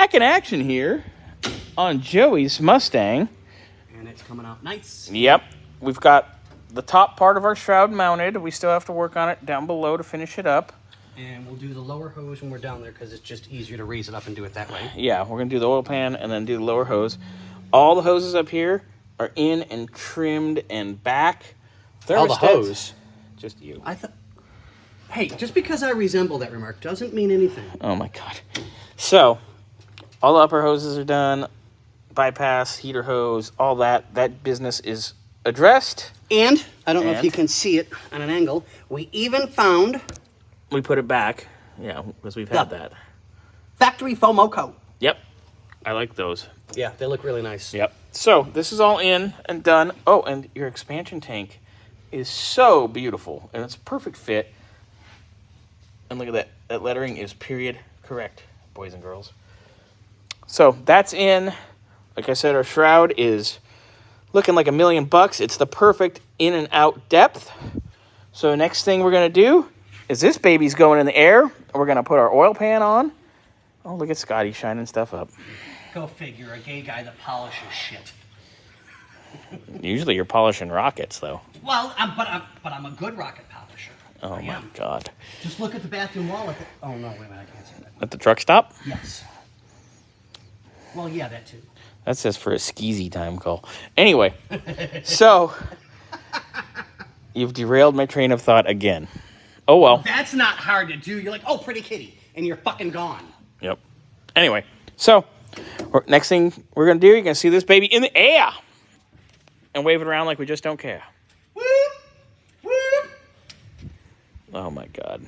back in action here on Joey's Mustang. And it's coming out nice. Yep. We've got the top part of our shroud mounted. We still have to work on it down below to finish it up. And we'll do the lower hose when we're down there because it's just easier to raise it up and do it that way. Yeah, we're going to do the oil pan and then do the lower hose. All the hoses up here are in and trimmed and back. All the hose? Just you. I thought... Hey, just because I resemble that remark doesn't mean anything. Oh, my God. So, all the upper hoses are done. Bypass, heater hose, all that. That business is addressed. And, I don't know if you can see it on an angle, we even found... We put it back. Yeah, because we've had that. Factory FOMO coat. Yep. I like those. Yeah, they look really nice. Yep. So, this is all in and done. Oh, and your expansion tank is so beautiful. And it's a perfect fit. And look at that. That lettering is period correct, boys and girls. So, that's in. Like I said, our shroud is looking like $1,000,000. It's the perfect in and out depth. So, next thing we're going to do is this baby's going in the air. We're going to put our oil pan on. Oh, look at Scotty shining stuff up. Go figure, a gay guy that polishes shit. Usually you're polishing rockets, though. Well, but I'm a good rocket polisher. Oh, my God. Just look at the bathroom wall. Oh, no, wait a minute, I can't say that. At the truck stop? Yes. Well, yeah, that too. That's just for a skeezy time call. Anyway, so you've derailed my train of thought again. Oh, well. That's not hard to do. You're like, oh, pretty kitty, and you're fucking gone. Yep. Anyway, so next thing we're going to do, you're going to see this baby in the air and wave it around like we just don't care. Whoop, whoop. Oh, my God.